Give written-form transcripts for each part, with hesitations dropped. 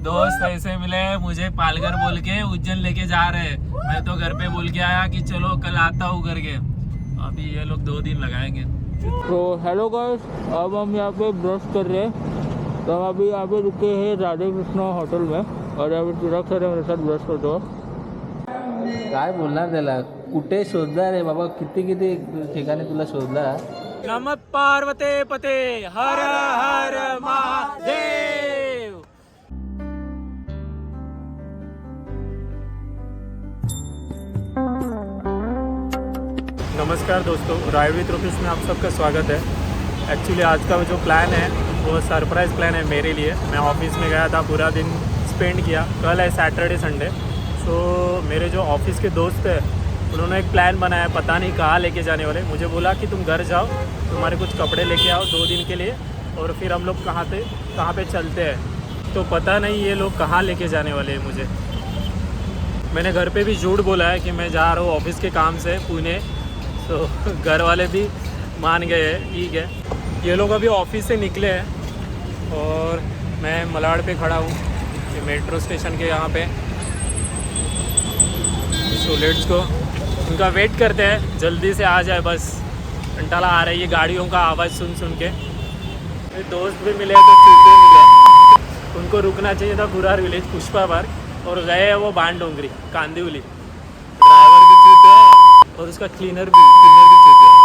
दोस्त ऐसे मिले मुझे पालघर बोल के उज्जैन लेके जा रहे हैं। मैं तो घर पे बोल के आया कि चलो कल आता हूँ करके। अभी ये लोग 2 दिन लगाएंगे। तो हेलो गाइस, अब हम यहाँ पे ब्रश कर रहे हैं। तो हम अभी यहाँ पे रुके हैं राधे कृष्णा होटल में और अभी चिराग सर मेरे साथ ब्रश करतो. काय बोलणार त्याला, कुठे शोधला रे बाबा, किती किती ठिकाणी तुला शोधला. नमः पार्वते पते हर हर महादेव. नमस्कार दोस्तों, राइड विद रुपीस में आप सबका स्वागत है। एक्चुअली आज का जो प्लान है वो सरप्राइज़ प्लान है मेरे लिए। मैं ऑफिस में गया था, पूरा दिन स्पेंड किया। कल है सैटरडे संडे। सो मेरे जो ऑफिस के दोस्त हैं उन्होंने एक प्लान बनाया, पता नहीं कहाँ लेके जाने वाले। मुझे बोला कि तुम घर जाओ, तुम्हारे कुछ कपड़े लेके आओ 2 दिन के लिए, और फिर हम लोग कहाँ पे चलते हैं। तो पता नहीं ये लोग कहाँ लेके जाने वाले हैं मुझे। मैंने घर पे भी झूठ बोला है कि मैं जा रहा हूँ ऑफिस के काम से पुणे। तो घर वाले भी मान गए हैं, ठीक है। ये लोग अभी ऑफिस से निकले हैं और मैं मलाड पे खड़ा हूँ, ये मेट्रो स्टेशन के यहाँ पे। सो लेट्स गो, उनका वेट करते हैं, जल्दी से आ जाए बस। घंटाला आ रही है गाड़ियों का आवाज़ सुन सुन के। मेरे दोस्त भी मिले तो चूते मिले, उनको रुकना चाहिए था बुरार विलेज पुष्पा पार्क, और गए हैं वो बांडोंगरी कांदिवली। ड्राइवर भी चूते हैं और उसका क्लीनर भी चूते हैं।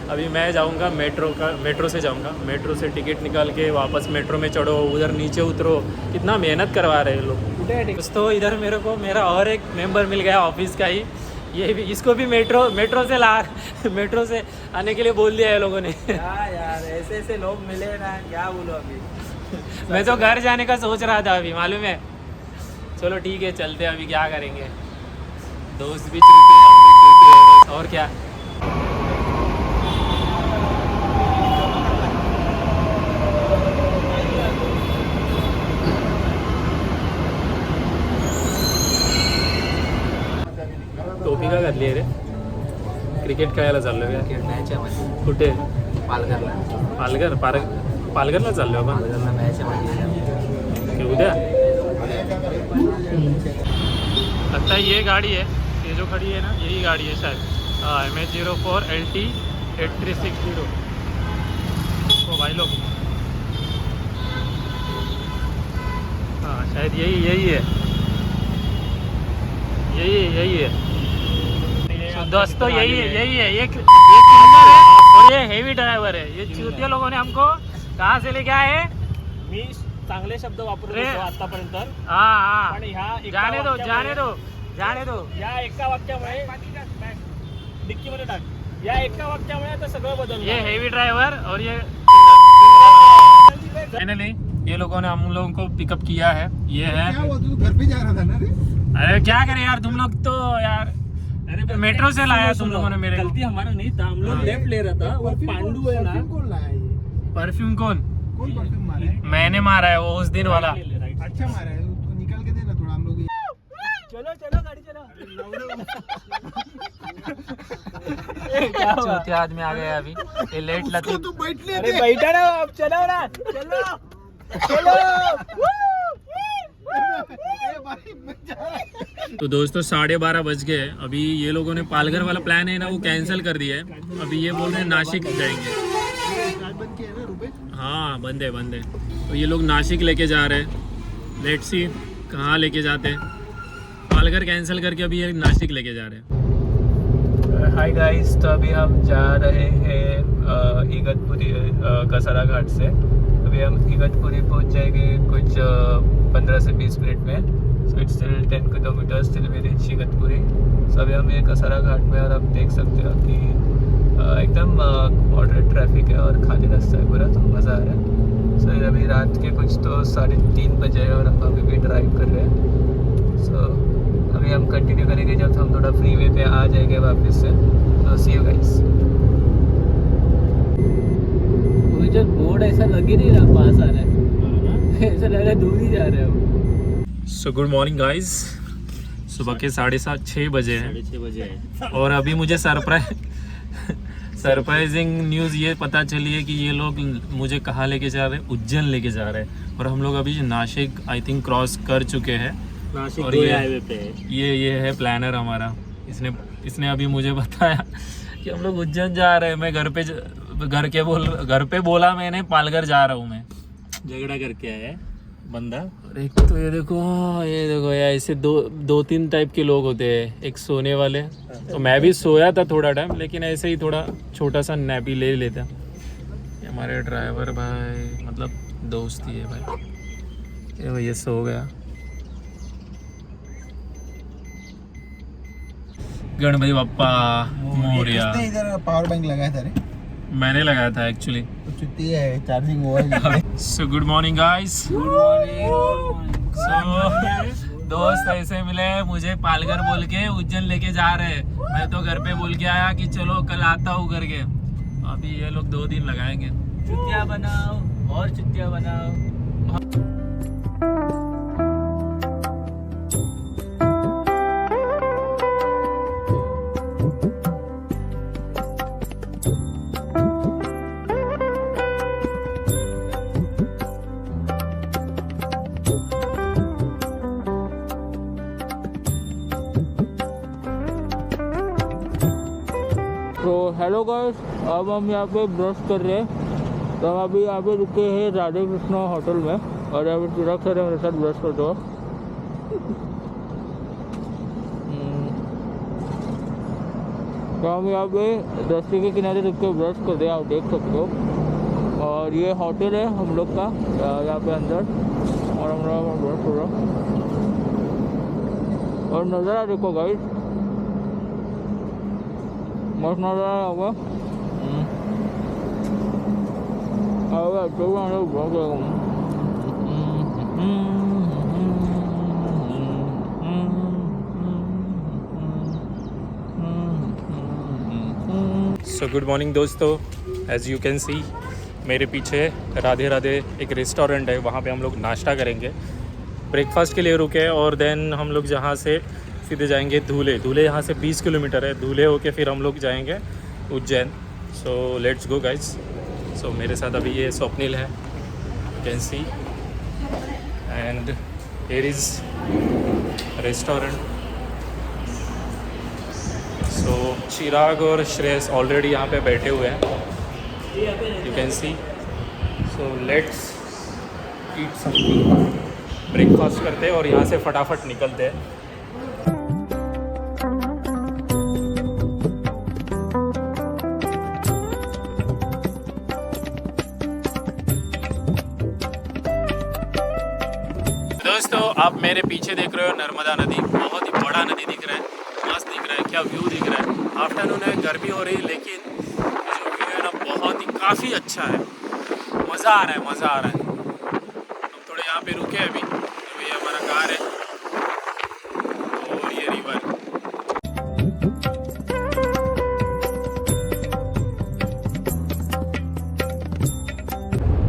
अभी मैं जाऊंगा मेट्रो से जाऊंगा। मेट्रो से टिकट निकाल के वापस मेट्रो में चढ़ो, उधर नीचे उतरो। कितना मेहनत करवा रहे हैं लोग। तो इधर मेरे को मेरा और एक मेंबर मिल गया ऑफिस का ही, ये भी, इसको भी मेट्रो से आने के लिए बोल दिया है लोगों ने। यार ऐसे लोग मिले ना, क्या बोलो अभी. मैं तो घर जाने का सोच रहा था अभी, मालूम है। चलो ठीक है, चलते हैं। अभी क्या करेंगे, दोस्त भी चलते हैं, हम भी चलते हैं, बस और क्या। टोपी का घातली आहे रे. क्रिकेट खेळायला चाललो का? मॅच आहे माझी कुठे? पालघरला. पालघरला चाललो आपण. पालघरला मॅच आहे माझी. उद्या लगता है ये गाड़ी है, ये जो खड़ी है ना, यही गाड़ी है शायद। हाँ, MH04 LT 8360। तो भाई लोग, हाँ शायद यही है, यही है। तो दोस्तों यही है। ये क्लीनर है और ये हेवी ड्राइवर है। ये चूतिया लोगों ने हमको कहाँ से लेके आए? मी चांगले शब्द वापरत रे. होतो आतापर्यंत, हाँ पण ह्या एका जाने वाक्यामुळे- दो। या एका वाक्यामुळे डिक्कीमध्ये टाक. या एका वाक्यामुळे आता सगळं बदललं. ये हेवी ड्राइवर और ये फाइनली ये लोगों ने हम लोगों को पिकअप किया है। ये है, घर पे जा रहा था ना रे. अरे क्या करें यार, तुम लोग तो यार मेट्रो से लाया तुम लोगों ने मेरे को। गलती हमारा नहीं था, हम लोग हाँ. लेफ्ट ले रहा था. वो पांडू है ना, कौन लाया ये? परफ्यूम कौन परफ्यूम मारा है? मैंने मारा है, वो उस दिन वाला। अच्छा मारा है, उसको निकाल के देना थोड़ा हम लोग. चलो गाड़ी चलो. चौथे आदमी आ गए अभी, ये लेट लती। तो बैठ ले अरे बैठा ना, अब चलो ना, चलो. तो दोस्तों 12:30 बज गए। अभी ये लोगों ने पालघर वाला प्लान है ना, वो कैंसिल कर दिया है। अभी ये बोल रहे हैं नासिक जाएंगे। बंद किया ना रुपए. हाँ बंद है। तो ये लोग नासिक लेके जा रहे हैं। लेट्स सी कहाँ लेके जाते हैं। पालघर कैंसिल करके अभी ये नासिक लेके जा रहे हैं। हाय गाइस, तो अभी हम जा रहे हैं इगतपुरी कसारा घाट से। अभी हम इगतपुरी पहुंच जाएंगे कुछ 15 से 20 मिनट में। So it's still 10 kilometre still we reach Igatpuri. So अभी हम ये कसारा घाट में, और आप देख सकते हो कि एकदम मॉडरेट ट्रैफिक है और खाली रास्ता है पूरा, तो मज़ा आ रहा है। सो अभी रात के कुछ तो 3:30 बजे है और हम अभी भी ड्राइव कर रहे हैं। सो अभी हम कंटिन्यू करेंगे जब हम थोड़ा फ्री वे पे आ जाएंगे वापस से। तो सी यू गाइस। मुझे बोर्ड ऐसा लग ही नहीं रहा पास आ रहा है, ऐसा लग रहा है दूर ही जा रहे हो. सो गुड मॉर्निंग गाइस, सुबह के 6:30 बजे हैं। 6:30 बजे है. और अभी मुझे सरप्राइजिंग न्यूज़ ये पता चली है कि ये लोग मुझे कहाँ लेके जा रहे हैं, उज्जैन लेके जा रहे हैं। और हम लोग अभी नासिक आई थिंक क्रॉस कर चुके हैं। नासिक और गोया हाईवे पे है। ये है प्लानर हमारा। इसने अभी मुझे बताया कि हम लोग उज्जैन जा रहे हैं। मैं घर पे बोला मैंने पालघर जा रहा हूँ मैं। झगड़ा करके आया है बंदा। और एक तो ये देखो यार, ऐसे दो तीन टाइप के लोग होते हैं। एक सोने वाले, तो मैं भी सोया था थोड़ा टाइम, लेकिन ऐसे ही थोड़ा छोटा सा नैप ही ले लेता। ये हमारे ड्राइवर भाई, मतलब दोस्त ही है भाई। ये भैया सो गया। गणपति बप्पा मोरिया। किसने इधर पावर बैंक लगाया था रे? मैंने लगाया था एक्चुअली। तो चुट्टी है, चार्जिंग हुआ है। So good morning guys. दोस्त ऐसे मिले मुझे पालघर बोल के उज्जैन लेके जा रहे हैं। मैं तो घर पे बोल के आया कि चलो कल आता हूँ करके। अभी ये लोग 2 दिन लगाएंगे। छुट्टियाँ बनाओ और छुट्टियाँ बनाओ। तो हेलो गाइस, अब हम यहाँ पे ब्रश कर रहे हैं। तो हम अभी यहाँ पे रुके हैं राधे कृष्णा होटल में, और अभी चिराग सर मेरे साथ ब्रश करते हो। तो हम यहाँ पे रास्ते के किनारे रुक के ब्रश कर रहे हैं, आप देख सकते हो। और ये होटल है हम लोग का यहाँ पे अंदर, और हम लोग ब्रश कर रहे हैं। और नज़ारा देखो गाइस, मस्त नज़ारा होगा। तो हम लोग बहुत सो गुड मॉर्निंग दोस्तों। एज़ यू कैन सी मेरे पीछे राधे राधे एक रेस्टोरेंट है, वहाँ पे हम लोग नाश्ता करेंगे। ब्रेकफास्ट के लिए रुके, और देन हम लोग जहाँ से सीधे जाएंगे धूले यहाँ से 20 किलोमीटर है। धूले होके फिर हम लोग जाएंगे Ujjain. So let's go guys. So मेरे साथ अभी ये स्वप्निल है, can see, and here is restaurant. So Chirag और श्रेयस ऑलरेडी यहाँ पे बैठे हुए हैं, you can see. So let's eat something. Breakfast करते हैं और यहाँ से फटाफट निकलते हैं। दोस्तों आप मेरे पीछे देख रहे हो नर्मदा नदी, बहुत ही बड़ा नदी दिख रहा है, मस्त दिख रहा है, क्या व्यू दिख रहा है। आफ्टरनून है, गर्मी हो रही है, लेकिन जो व्यू है ना बहुत ही काफ़ी अच्छा है, मज़ा आ रहा है, मज़ा आ रहा है। हम थोड़े यहाँ पे रुके अभी, ये हमारा कार है और ये रिवर।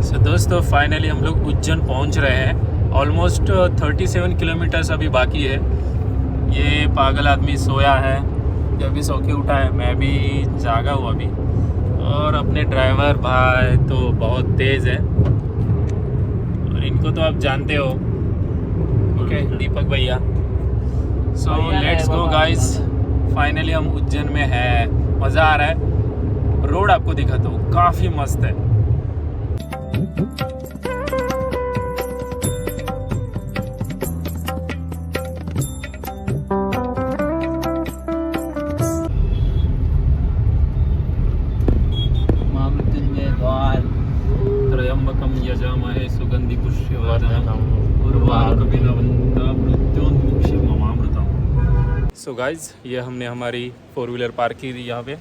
सो दोस्तों फाइनली हम लोग उज्जैन पहुँच रहे हैं। ऑलमोस्ट 37 किलोमीटर्स अभी बाकी है। ये पागल आदमी सोया है, जब भी सो के उठा है, मैं भी जागा हूँ अभी। और अपने ड्राइवर भाई तो बहुत तेज़ है, और इनको तो आप जानते हो, ओके दीपक भैया। सो लेट्स गो गाइस, फाइनली हम उज्जैन में है, मज़ा आ रहा है। रोड आपको दिखाता हूँ, काफ़ी मस्त है। त्र्यंबकम यजामहे सुगंधि पुष्यवर्धनम उर्वारुकमिव मृत्योन्मुक्षीयमामृतम्। सो गाइज, ये हमने हमारी 4 व्हीलर पार्क की थी यहाँ पे,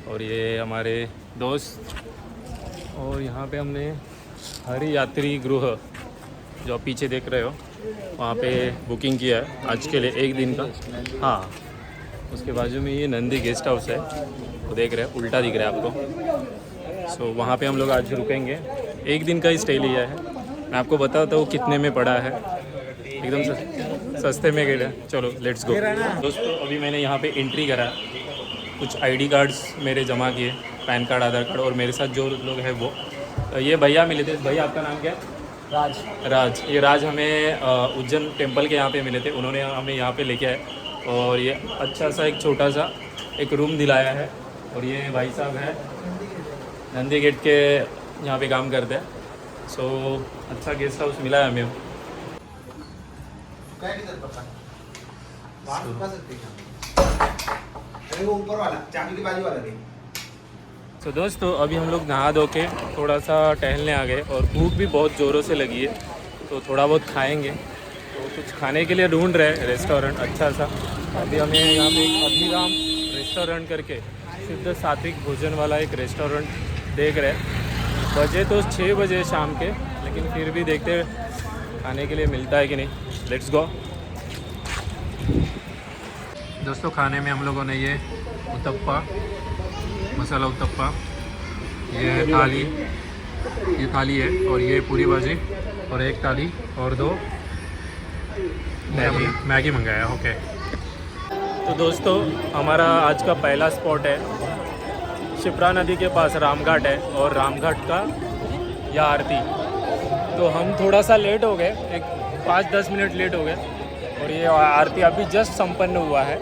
और ये हमारे दोस्त, और यहाँ पे हमने हरि यात्री गृह जो आप पीछे देख रहे हो वहाँ पे बुकिंग किया है आज के लिए 1 दिन का। हाँ, उसके बाजू में ये नंदी गेस्ट हाउस है, वो देख रहे हैं, उल्टा दिख रहा है आपको। सो वहाँ पे हम लोग आज रुकेंगे, 1 दिन का ही स्टे लिया है। मैं आपको बताता हूँ कितने में पड़ा है, एकदम सस्ते में गए। चलो लेट्स गो। दोस्तों अभी मैंने यहाँ पे एंट्री करा, कुछ आईडी कार्ड्स मेरे जमा किए, पैन कार्ड, आधार कार्ड, और मेरे साथ जो लोग हैं वो ये भैया मिले थे। भैया आपका नाम क्या है? राज। ये राज हमें उज्जैन टेम्पल के यहाँ पे मिले थे, उन्होंने हमें यहाँ पे लेके आए और ये अच्छा सा एक छोटा सा एक रूम दिलाया है। और ये भाई साहब हैं नंदी गेट के यहाँ पे काम करते हैं। सो अच्छा गेस्ट हाउस मिला है हमें। काय की पप्पा बाहर रुका सकते हैं, अरे वो ऊपर वाला चाबी की बाजू वाला दे। तो दोस्तों अभी हम लोग नहा धो के थोड़ा सा टहलने आ गए और भूख भी बहुत ज़ोरों से लगी है, तो थोड़ा बहुत खाएंगे। तो कुछ खाने के लिए ढूंढ रहे हैं रेस्टोरेंट अच्छा सा। अभी हमें यहाँ पे एक अभिराम रेस्टोरेंट करके शुद्ध सात्विक भोजन वाला एक रेस्टोरेंट देख रहे हैं। बजे तो 6 बजे शाम के, लेकिन फिर भी देखते खाने के लिए मिलता है कि नहीं। Let's go. दोस्तों खाने में हम लोगों ने ये उत्तप्पा, मसाला उत्तप्पा, ये थाली है, और ये पूरी भाजी, और एक थाली और 2 मैगी मंगाया। ओके। तो दोस्तों हमारा आज का पहला स्पॉट है शिप्रा नदी के पास रामघाट है, और रामघाट का यह आरती। तो हम थोड़ा सा लेट हो गए, एक 5-10 मिनट लेट हो गए, और ये आरती अभी जस्ट संपन्न हुआ है।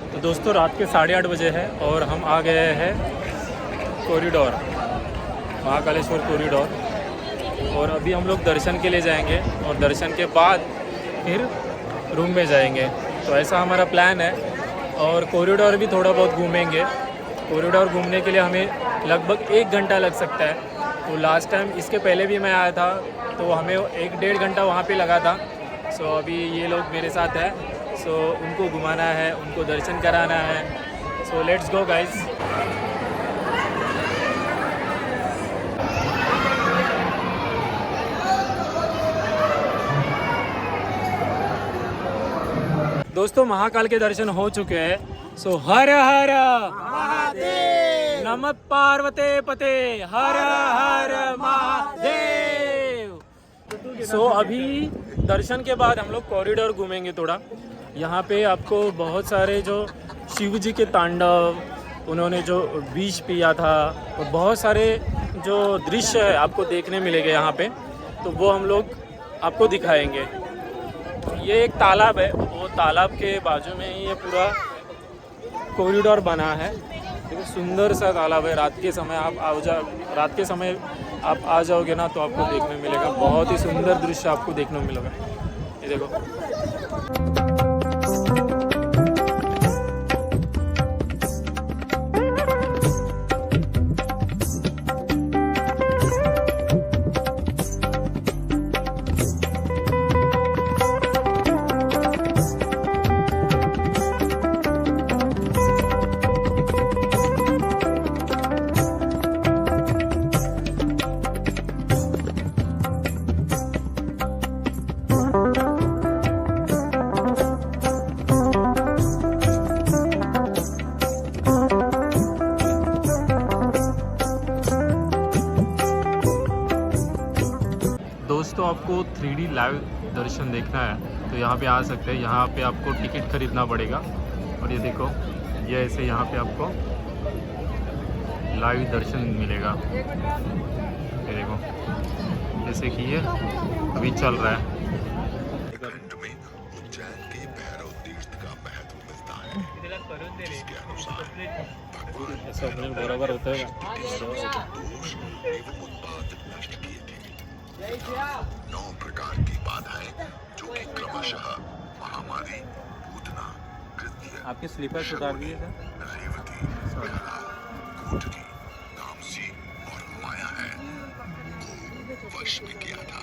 तो दोस्तों रात के 8:30 बजे है और हम आ गए हैं कॉरिडोर, महाकालेश्वर कॉरिडोर। और अभी हम लोग दर्शन के लिए जाएंगे और दर्शन के बाद फिर रूम में जाएंगे। तो ऐसा हमारा प्लान है। और कॉरिडोर भी थोड़ा बहुत घूमेंगे। कॉरिडोर घूमने के लिए हमें लगभग 1 घंटा लग सकता है। तो लास्ट टाइम इसके पहले भी मैं आया था तो हमें 1-1.5 घंटा वहाँ पे लगा था। सो अभी ये लोग मेरे साथ हैं, सो उनको घुमाना है, उनको दर्शन कराना है। सो लेट्स गो गाइस। दोस्तों महाकाल के दर्शन हो चुके हैं। सो हर हर महादेव, नमः पार्वते पते, हर हर महादेव। सो अभी दर्शन के बाद हम लोग कॉरिडोर घूमेंगे थोड़ा। यहाँ पे आपको बहुत सारे जो शिव जी के तांडव, उन्होंने जो विष पिया था, और बहुत सारे जो दृश्य है आपको देखने मिलेंगे यहाँ पे। तो वो हम लोग आपको दिखाएंगे। ये एक तालाब है, वो तालाब के बाजू में ही ये पूरा कॉरिडोर बना है। देखो सुंदर सा तालाब है। रात के समय आप आ जाओगे ना तो आपको देखने मिलेगा, बहुत ही सुंदर दृश्य आपको देखने मिलेगा। ये देखो। दोस्तों आपको 3D लाइव दर्शन देखना है तो यहाँ पे आ सकते हैं। यहाँ पे आपको टिकट खरीदना पड़ेगा। और ये देखो, ये ऐसे यहाँ पे आपको लाइव दर्शन मिलेगा। ये देखो, जैसे कि ये अभी चल रहा है। बराबर होता है। 9 प्रकार की बाधाएं जो कि क्रमशः महामारी, पूतना, कृत्य, आपके स्लीपर सुधार दिए थे। रेवती, विहरा, कोटरी, तामसी और माया है को वश में किया था।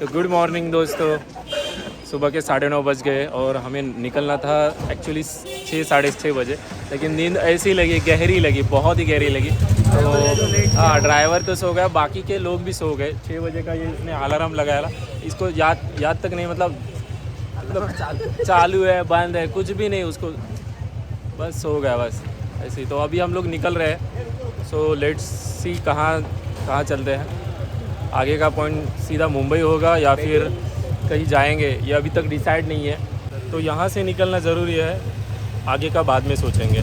तो गुड मॉर्निंग दोस्तों, सुबह के 9:30 बज गए और हमें निकलना था एक्चुअली 6 साढ़े 6 बजे, लेकिन नींद ऐसी लगी, गहरी लगी, बहुत ही गहरी लगी। तो हाँ, ड्राइवर तो सो गया, बाकी के लोग भी सो गए। 6 बजे का ये इसने अलार्म लगाया, इसको याद तक नहीं, मतलब चालू है बंद है कुछ भी नहीं उसको, बस सो गया बस ऐसे ही। तो अभी हम लोग निकल रहे हैं। सो लेट्स सी कहाँ चलते हैं। आगे का पॉइंट सीधा मुंबई होगा या फिर कहीं जाएंगे, ये अभी तक डिसाइड नहीं है। तो यहाँ से निकलना ज़रूरी है, आगे का बाद में सोचेंगे।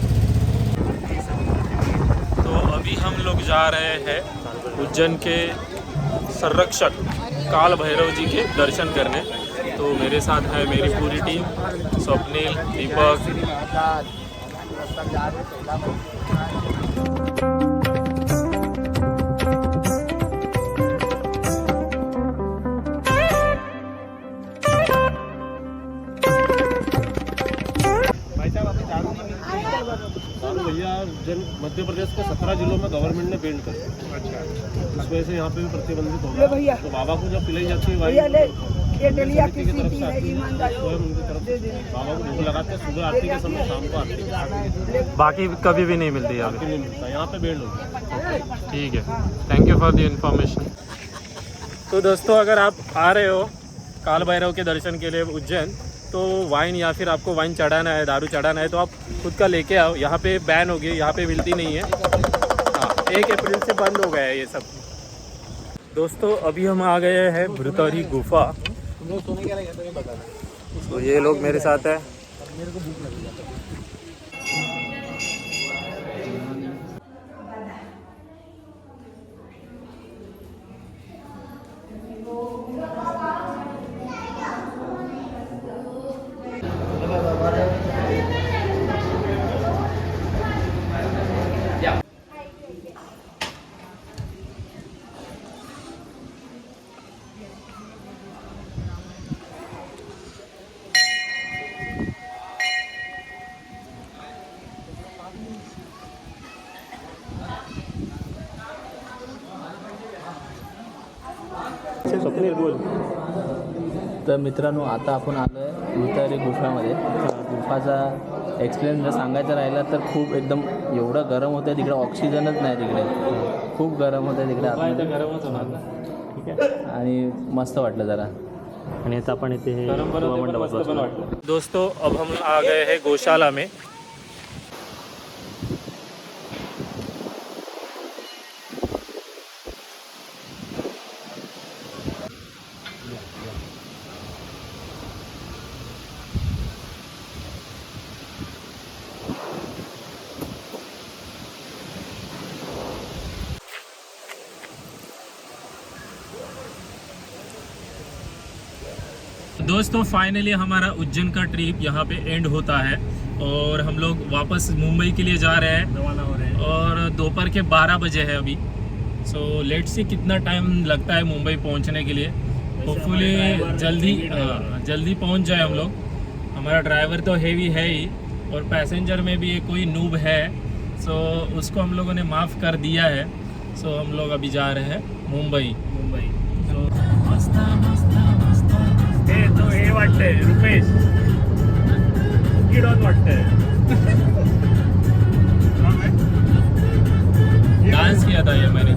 तो अभी हम लोग जा रहे हैं उज्जैन के संरक्षक काल भैरव जी के दर्शन करने। तो मेरे साथ है मेरी पूरी टीम, स्वप्निल, दीपक। भैया मध्य प्रदेश के 17 जिलों में गवर्नमेंट ने बैन कर दिया। अच्छा, इस वजह से यहाँ पे भी प्रतिबंधित हो गया। तो बाबा को जब पिलाई जाती है वाइन, समिति की तरफ से आती है, स्वयं उनकी तरफ से बाबा को भोग लगाते हैं। सुबह आरती के समय, शाम को आरती, बाकी कभी भी नहीं मिलती है नहीं मिलता। यहाँ पे बैन हो गया। ठीक है, thank you for the information. तो दोस्तों, अगर आप आ रहे हो काल भैरव के दर्शन के लिए उज्जैन, तो वाइन या फिर आपको वाइन चढ़ाना है, दारू चढ़ाना है, तो आप खुद का लेके आओ। यहाँ पे बैन हो गई, यहाँ पे मिलती नहीं है। हाँ, 1 अप्रैल से बंद हो गया है ये सब। दोस्तों, अभी हम आ गए हैं भृतहरि गुफा। तो ये लोग मेरे साथ है। स्वप्नील बोल. तर मित्रांनो, आता आपण आलो आहे भृतहरि गुफामध्ये. गुफाचा एक्सपिरियन्स जर सांगायचं राहिलं तर खूप एकदम एवढं गरम होतं आहे तिकडे, ऑक्सिजनच नाही तिकडे, खूप गरम होतं आहे तिकडे आतमध्ये. गरमच होणार. ठीक आहे. आणि मस्त वाटलं जरा. आणि याचा आपण इथे दोस्तों, अब हम आ गए हैं गौशाला में. दोस्तों, फाइनली हमारा उज्जैन का ट्रिप यहाँ पे एंड होता है और हम लोग वापस मुंबई के लिए जा रहे हैं. रवाना हो रहे हैं. और दोपहर के 12 बजे है अभी. सो लेट्स सी कितना टाइम लगता है मुंबई पहुंचने के लिए। होपफुली जल्दी पहुंच जाए हम लोग। हमारा ड्राइवर तो हेवी है ही और पैसेंजर में भी कोई नूब है, सो उसको हम लोगों ने माफ़ कर दिया है। सो हम लोग अभी जा रहे हैं मुंबई। तो हे वाटतंय रुपेश किडॉन वाटतंय डांस किया था ये मैंने।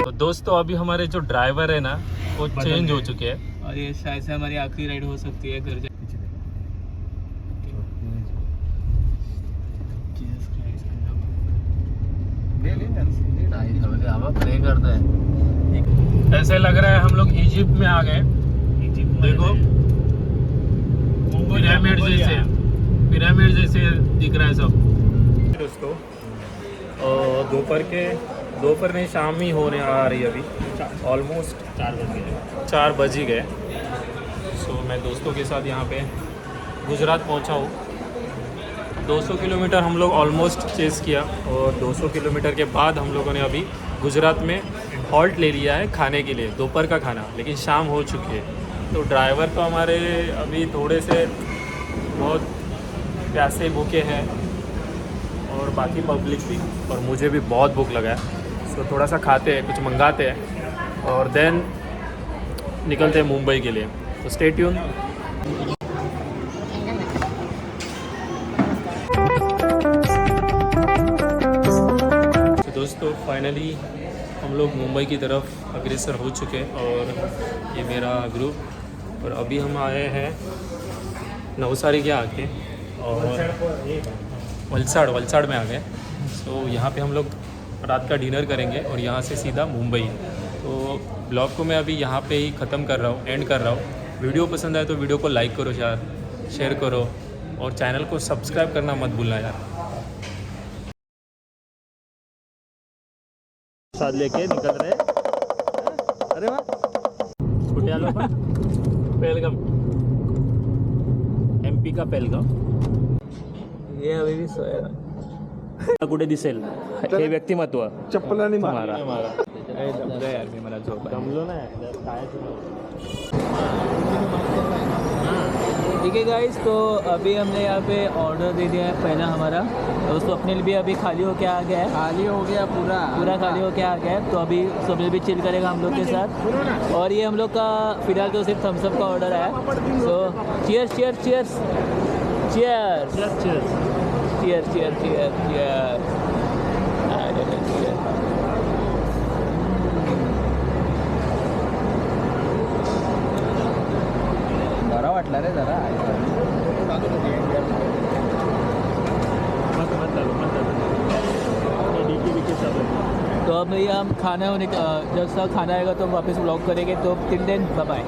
तो दोस्तों अभी हमारे जो ड्राइवर है ना वो चेंज हो चुके हैं और ये शायद से हमारी आखिरी राइड हो सकती है घर जा। प्रे करते हैं। ऐसे लग रहा है हम लोग इजिप्ट में आ गए। देखो पिरामिड जैसे दिख रहा है सब दोस्तों। और दोपहर नहीं शाम ही होने आ रही है अभी, ऑलमोस्ट 4 बज ही गए। सो मैं दोस्तों के साथ यहाँ पे गुजरात पहुँचा हूँ। 200 किलोमीटर हम लोग ऑलमोस्ट चेस किया और 200 किलोमीटर के बाद हम लोगों ने अभी गुजरात में हॉल्ट ले लिया है खाने के लिए, दोपहर का खाना, लेकिन शाम हो चुकी है। तो ड्राइवर तो हमारे अभी थोड़े से बहुत प्यासे भूखे हैं और बाकी पब्लिक भी, और मुझे भी बहुत भूख लगा है। तो थोड़ा सा खाते हैं, कुछ मंगाते हैं और देन निकलते हैं मुंबई के लिए। तो स्टे ट्यून। तो दोस्तों फाइनली हम लोग मुंबई की तरफ अग्रसर हो चुके हैं और ये मेरा ग्रुप। और अभी हम आए हैं नवसारी के आगे और वलसाड़ में आ गए। सो यहाँ पे हम लोग रात का डिनर करेंगे और यहाँ से सीधा मुंबई। तो ब्लॉग को मैं अभी यहाँ पे ही ख़त्म कर रहा हूँ, एंड कर रहा हूँ। वीडियो पसंद आए तो वीडियो को लाइक करो यार, शेयर करो और चैनल को सब्सक्राइब करना मत भूलना यार। साथ लेके निकल रहे। अरे वाह, कुठे आलो आपण? पेलगाम, MP का पेलगाम। ये अभी भी सोया कुठे दिसेल हे व्यक्तिमत्व चप्पलाने मारा जमलं यार, मी मला झोप आली. जमलो नाही काय ठीक है गाइस, तो अभी हमने यहाँ पे ऑर्डर दे दिया है पहला हमारा। तो स्वप्निल भी अभी खाली होके आ गया है, खाली हो गया पूरा खाली होके आ गया है। तो अभी स्वप्निल भी चिल करेगा हम लोग के साथ। और ये हम लोग का फिलहाल तो सिर्फ थम्सअप का ऑर्डर है। So cheers cheers cheers cheers cheers cheers cheers. बरा वाटला रे जरा. तो अब ये हम खाना होने जब खाना आएगा तो हम वापस व्लॉग करेंगे। तो टिल देन बाय बाय।